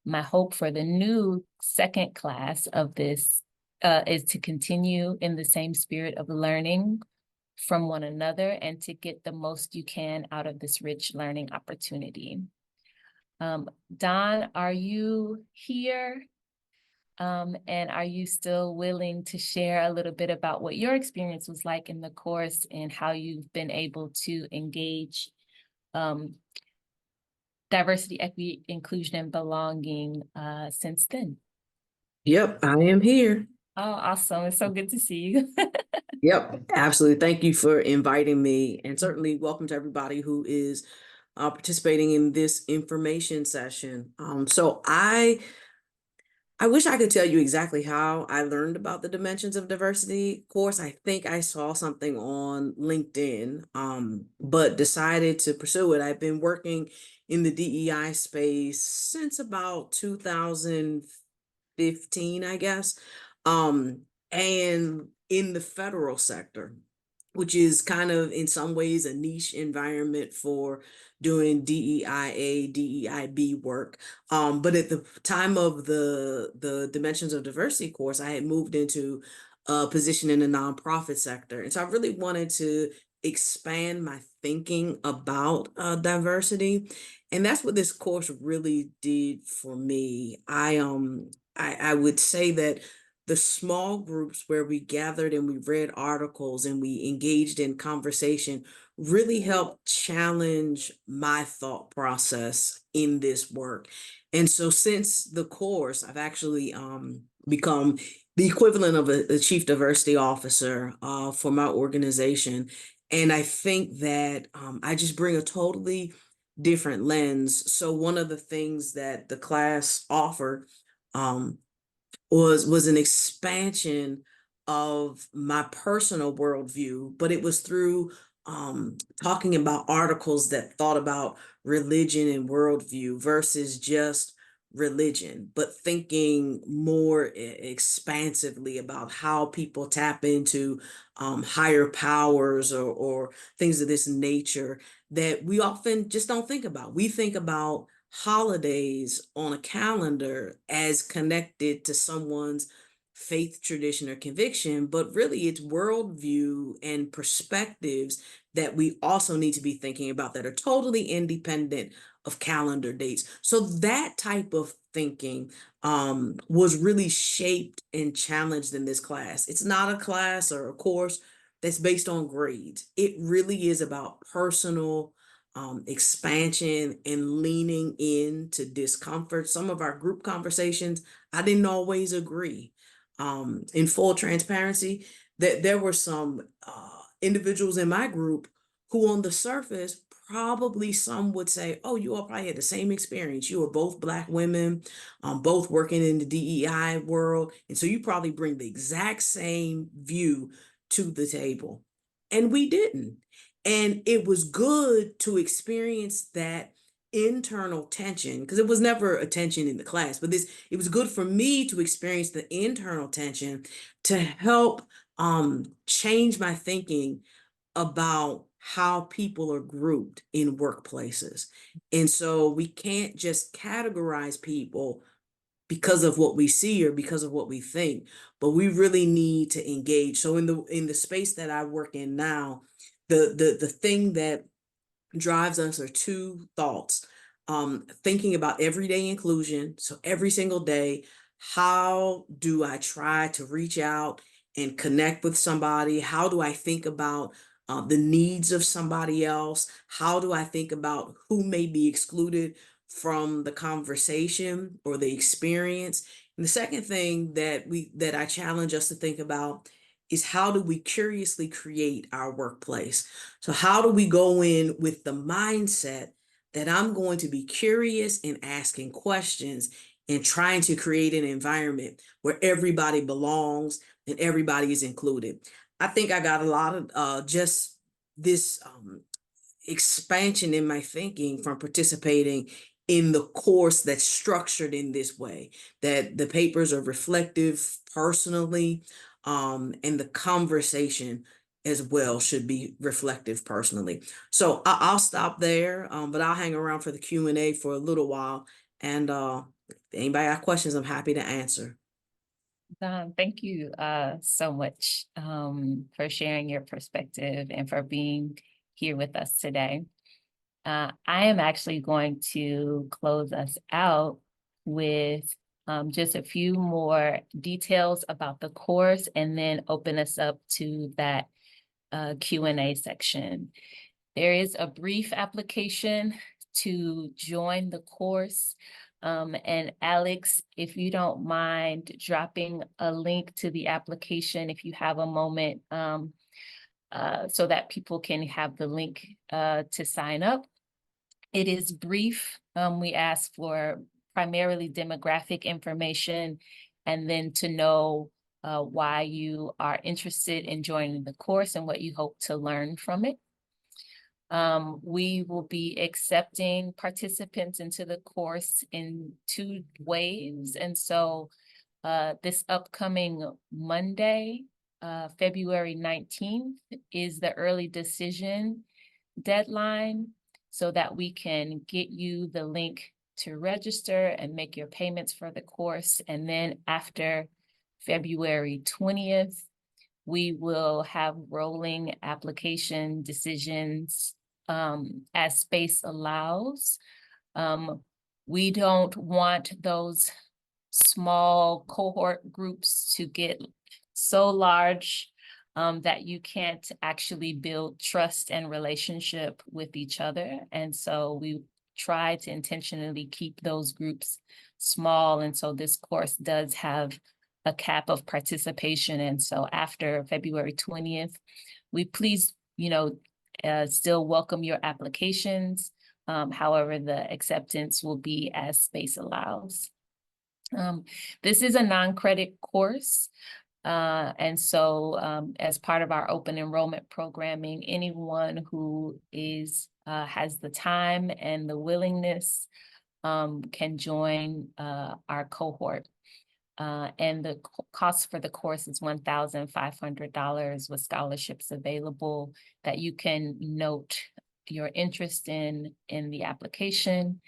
My hope for the new second class of this is to continue in the same spirit of learning from one another and to get the most you can out of this rich learning opportunity." Don, are you here? And are you still willing to share a little bit about what your experience was like in the course and how you've been able to engage diversity, equity, inclusion, and belonging since then? Yep, I am here. Oh, awesome. It's so good to see you. Yep, absolutely. Thank you for inviting me. And certainly welcome to everybody who is participating in this information session. So I wish I could tell you exactly how I learned about the Dimensions of Diversity course. I think I saw something on LinkedIn, but decided to pursue it. I've been working in the DEI space since about 2015, I guess, and in the federal sector, which is kind of in some ways a niche environment for doing DEIA, DEIB work. But at the time of the Dimensions of Diversity course, I had moved into a position in the nonprofit sector. And so I really wanted to expand my thinking about diversity. And that's what this course really did for me. I would say that the small groups where we gathered and we read articles and we engaged in conversation really helped challenge my thought process in this work. And so since the course, I've actually become the equivalent of a chief diversity officer for my organization. And I think that I just bring a totally different lens. So one of the things that the class offered was an expansion of my personal worldview, but it was through talking about articles that thought about religion and worldview versus just religion, but thinking more expansively about how people tap into higher powers or things of this nature that we often just don't think about. We think about holidays on a calendar as connected to someone's faith, tradition, or conviction, but really it's worldview and perspectives that we also need to be thinking about that are totally independent of calendar dates. So that type of thinking was really shaped and challenged in this class. It's not a class or a course that's based on grades. It really is about personal expansion and leaning into discomfort. Some of our group conversations, I didn't always agree. In full transparency, that there were some individuals in my group who on the surface, probably some would say, oh, you all probably had the same experience. You were both Black women, both working in the DEI world. And so you probably bring the exact same view to the table. And we didn't. And it was good to experience that internal tension, because it was never a tension in the class, but it was good for me to experience the internal tension to help change my thinking about how people are grouped in workplaces. And so we can't just categorize people because of what we see or because of what we think, but we really need to engage. So in the space that I work in now, the thing that drives us are two thoughts. Thinking about everyday inclusion. So every single day, how do I try to reach out and connect with somebody? How do I think about the needs of somebody else? How do I think about who may be excluded from the conversation or the experience? And the second thing that I challenge us to think about is how do we curiously create our workplace? So how do we go in with the mindset that I'm going to be curious and asking questions and trying to create an environment where everybody belongs and everybody is included? I think I got a lot of just this expansion in my thinking from participating in the course that's structured in this way, that the papers are reflective personally, and the conversation as well should be reflective personally. So I'll stop there, but I'll hang around for the Q&A for a little while. And if anybody got questions, I'm happy to answer. Thank you so much for sharing your perspective and for being here with us today. I am actually going to close us out with just a few more details about the course and then open us up to that Q&A section. There is a brief application to join the course. And Alex, if you don't mind dropping a link to the application, if you have a moment, so that people can have the link to sign up. It is brief. We ask for primarily demographic information and then to know why you are interested in joining the course and what you hope to learn from it. We will be accepting participants into the course in 2 waves. And so this upcoming Monday, February 19th, is the early decision deadline so that we can get you the link to register and make your payments for the course. And then after February 20th, we will have rolling application decisions as space allows. We don't want those small cohort groups to get so large that you can't actually build trust and relationship with each other. And so we try to intentionally keep those groups small. And so this course does have a cap of participation. And so after February 20th, we please, still welcome your applications. However, the acceptance will be as space allows. This is a non-credit course. And so as part of our open enrollment programming, anyone who has the time and the willingness can join our cohort. And the cost for the course is $1,500 with scholarships available that you can note your interest in the application.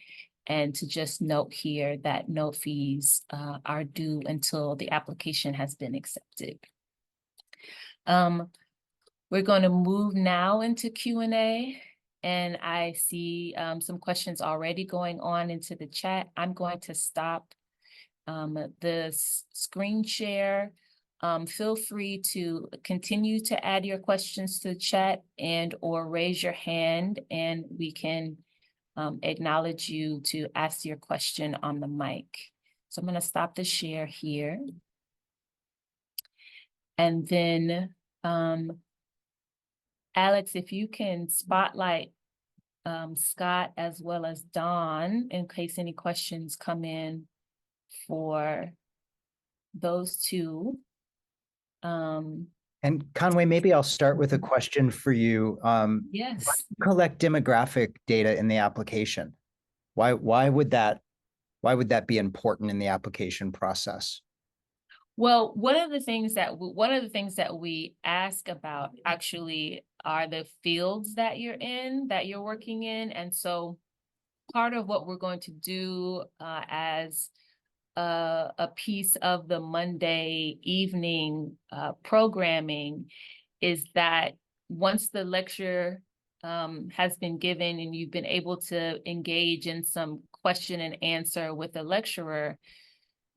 And to just note here that no fees are due until the application has been accepted. We're going to move now into Q&A. And I see some questions already going on into the chat. I'm going to stop the screen share. Feel free to continue to add your questions to the chat and or raise your hand, and we can acknowledge you to ask your question on the mic. So I'm going to stop the share here. And then, Alex, if you can spotlight Scott as well as Dawn in case any questions come in for those two. And Conway, maybe I'll start with a question for you. Yes. Collect demographic data in the application. Why would that be important in the application process? Well, one of the things that we ask about actually are the fields that you're working in. And so part of what we're going to do as a piece of the Monday evening programming is that once the lecture has been given and you've been able to engage in some question and answer with the lecturer,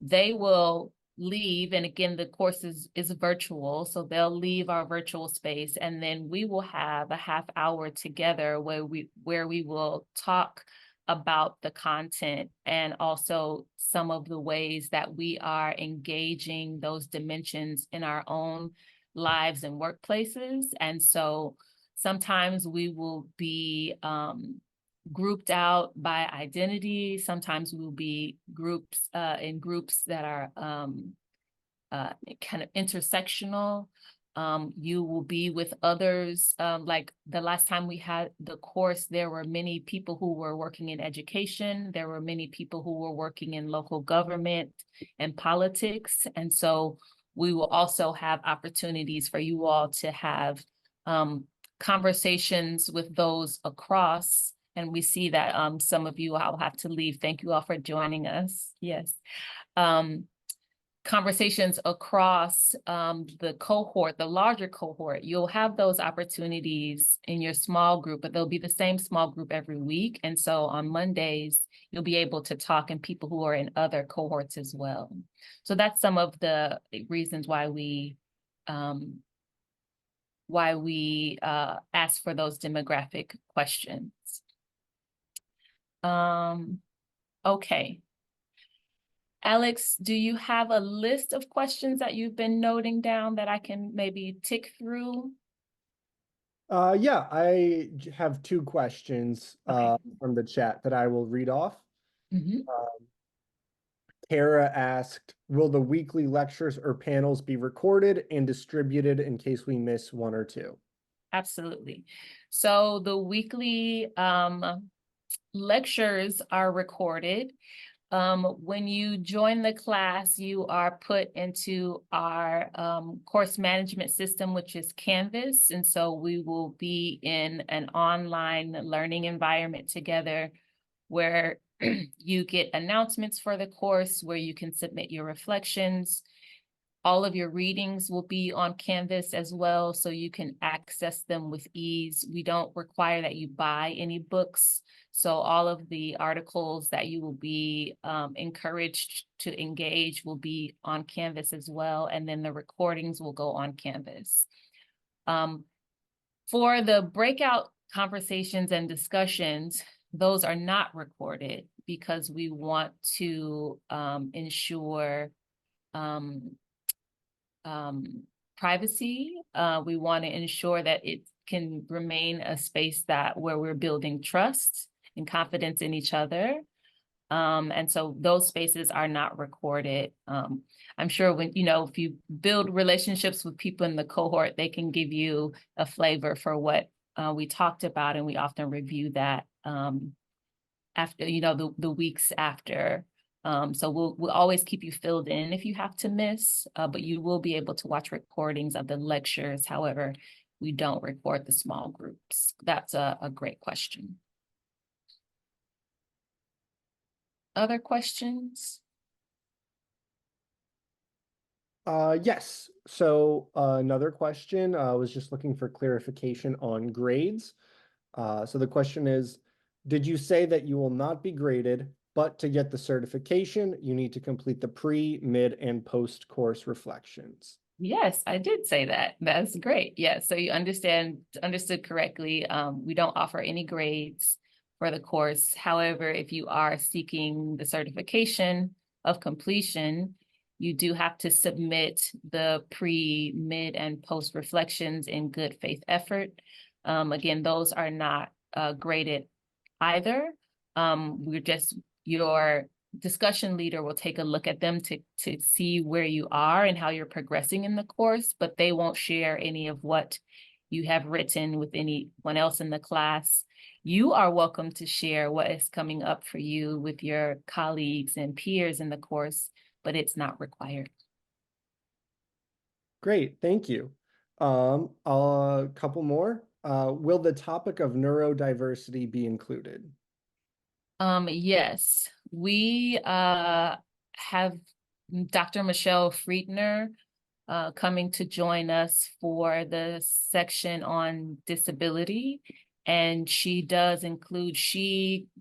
they will leave. And again, the course is virtual, so they'll leave our virtual space, and then we will have a half hour together where we will talk about the content and also some of the ways that we are engaging those dimensions in our own lives and workplaces. And so sometimes we will be grouped out by identity. Sometimes we will be in groups that are kind of intersectional. You will be with others. Like the last time we had the course, there were many people who were working in education. There were many people who were working in local government and politics. And so we will also have opportunities for you all to have conversations with those across. And we see that some of you will have to leave. Thank you all for joining us. Yes. Conversations across the cohort, the larger cohort. You'll have those opportunities in your small group, but they'll be the same small group every week. And so on Mondays, you'll be able to talk and people who are in other cohorts as well. So that's some of the reasons why we ask for those demographic questions. Okay. Alex, do you have a list of questions that you've been noting down that I can maybe tick through? Yeah, I have two questions Okay. from the chat that I will read off. Mm-hmm. Tara asked, will the weekly lectures or panels be recorded and distributed in case we miss one or two? Absolutely. So the weekly lectures are recorded. When you join the class, you are put into our course management system, which is Canvas. And so we will be in an online learning environment together where you get announcements for the course, where you can submit your reflections. All of your readings will be on Canvas as well, so you can access them with ease. We don't require that you buy any books. So all of the articles that you will be encouraged to engage will be on Canvas as well. And then the recordings will go on Canvas. For the breakout conversations and discussions, those are not recorded because we want to ensure privacy. We want to ensure that it can remain a space where we're building trust and confidence in each other. And so those spaces are not recorded. I'm sure when, if you build relationships with people in the cohort, they can give you a flavor for what we talked about, and we often review that after, the weeks after. So we'll always keep you filled in if you have to miss, but you will be able to watch recordings of the lectures. However, we don't record the small groups. That's a great question. Other questions? Yes. So another question, was just looking for clarification on grades. So the question is, did you say that you will not be graded, but to get the certification, you need to complete the pre, mid, and post-course reflections? Yes, I did say that. That's great. Yes, so you understood correctly. We don't offer any grades for the course. However, if you are seeking the certification of completion, you do have to submit the pre, mid, and post reflections in good faith effort. Again, those are not graded either. Your discussion leader will take a look at them to see where you are and how you're progressing in the course, but they won't share any of what you have written with anyone else in the class. You are welcome to share what is coming up for you with your colleagues and peers in the course, but it's not required. Great, thank you. A couple more. Will the topic of neurodiversity be included? Yes, we have Dr. Michelle Friedner coming to join us for the section on disability. And she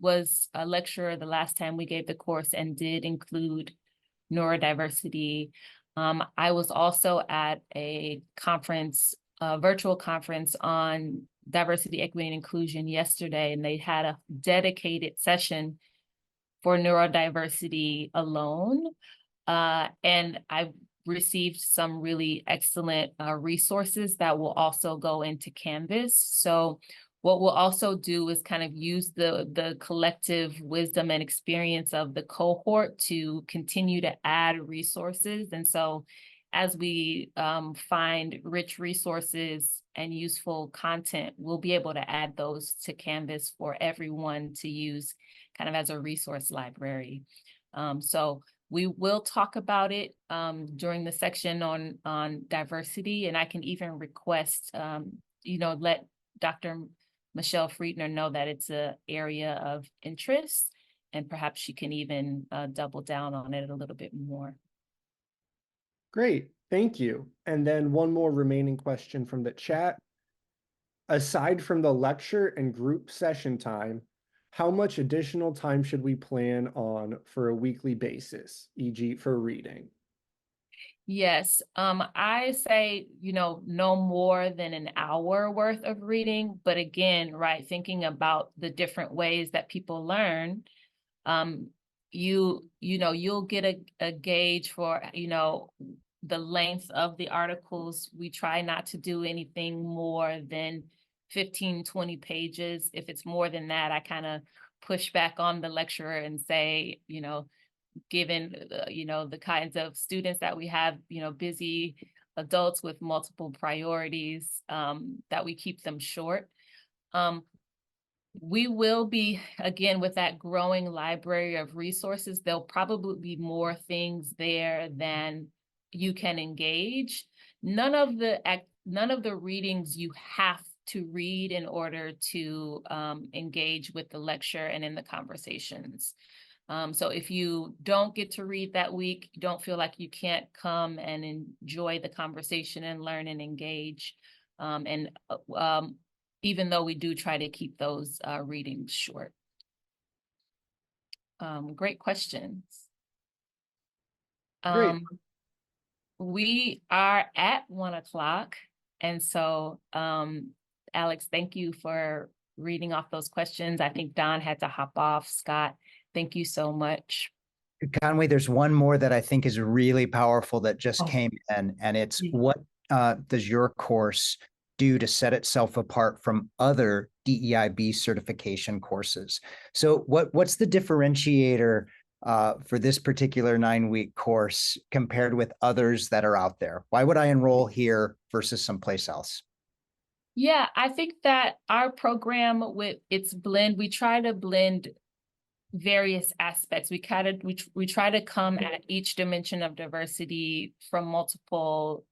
was a lecturer the last time we gave the course and did include neurodiversity. I was also at a conference, a virtual conference on diversity, equity, and inclusion yesterday, and they had a dedicated session for neurodiversity alone. And I received some really excellent resources that will also go into Canvas. So what we'll also do is kind of use the collective wisdom and experience of the cohort to continue to add resources. And so as we find rich resources and useful content, we'll be able to add those to Canvas for everyone to use kind of as a resource library. So we will talk about it during the section on diversity, and I can even request, let Dr. Michelle Friedner know that it's an area of interest, and perhaps she can even double down on it a little bit more. Great, thank you. And then one more remaining question from the chat. Aside from the lecture and group session time, how much additional time should we plan on for a weekly basis, e.g. for reading? Yes, I say, no more than an hour worth of reading. But again, right, thinking about the different ways that people learn, you'll get a gauge for, the length of the articles. We try not to do anything more than 15, 20 pages. If it's more than that, I kind of push back on the lecturer and say, given, the kinds of students that we have, busy adults with multiple priorities, that we keep them short. We will be, again, with that growing library of resources, there'll probably be more things there than you can engage. None of the readings you have to read in order to engage with the lecture and in the conversations. So if you don't get to read that week, you don't feel like you can't come and enjoy the conversation and learn and engage. Even though we do try to keep those readings short. Great questions. Great. We are at 1 o'clock. And so, Alex, thank you for reading off those questions. I think Don had to hop off. Scott, thank you so much. Conway, there's one more that I think is really powerful that just Oh. came in, and it's Yeah. what does your course do to set itself apart from other DEIB certification courses? So what's the differentiator for this particular 9-week course compared with others that are out there? Why would I enroll here versus someplace else? Yeah, I think that our program with its blend, we try to blend various aspects. We try to come at each dimension of diversity from multiple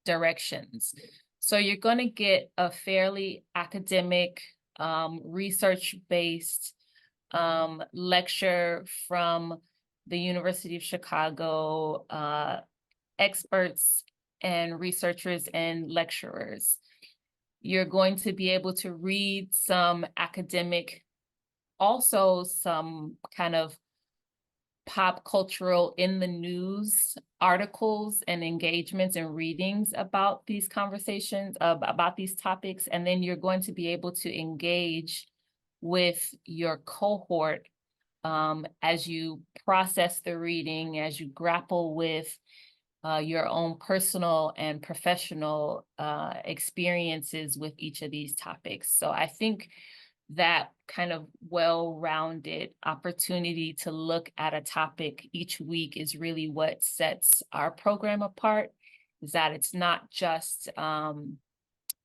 directions. So you're going to get a fairly academic, research-based lecture from the University of Chicago, experts and researchers and lecturers. You're going to be able to read some academic, also some kind of pop cultural in the news articles and engagements and readings about these conversations, about these topics. And then you're going to be able to engage with your cohort as you process the reading, as you grapple with your own personal and professional experiences with each of these topics. So I think that kind of well-rounded opportunity to look at a topic each week is really what sets our program apart, is that it's not just kind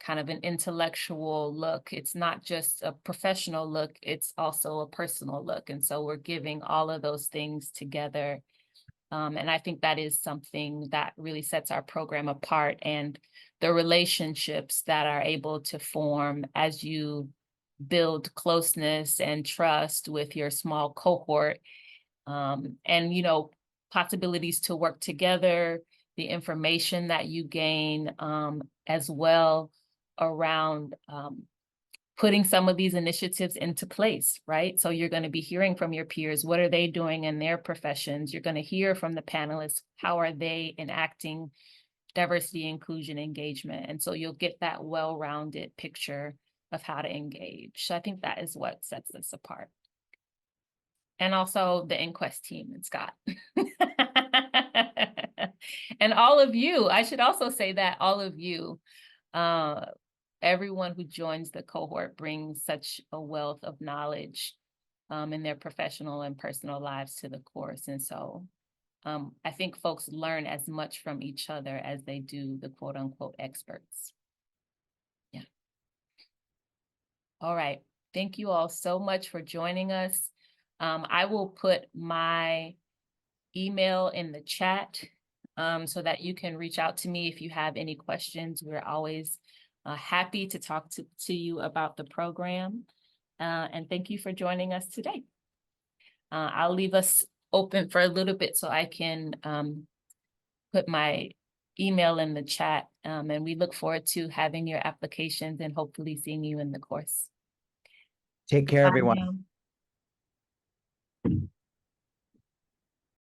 of an intellectual look. It's not just a professional look, it's also a personal look. And so we're giving all of those things together. And I think that is something that really sets our program apart, and the relationships that are able to form as you build closeness and trust with your small cohort, and, you know, possibilities to work together, the information that you gain as well around putting some of these initiatives into place, right? So you're going to be hearing from your peers, what are they doing in their professions? You're going to hear from the panelists, how are they enacting diversity, inclusion, engagement? And so you'll get that well-rounded picture of how to engage. So I think that is what sets us apart. And also the Inquest team and Scott. And all of you, I should also say that all of you, everyone who joins the cohort brings such a wealth of knowledge in their professional and personal lives to the course. And so I think folks learn as much from each other as they do the quote unquote experts. Yeah. All right. Thank you all so much for joining us. I will put my email in the chat so that you can reach out to me if you have any questions. We're always happy to talk to you about the program. And thank you for joining us today. I'll leave us open for a little bit so I can put my email in the chat. And we look forward to having your applications and hopefully seeing you in the course. Take care, Bye everyone. now.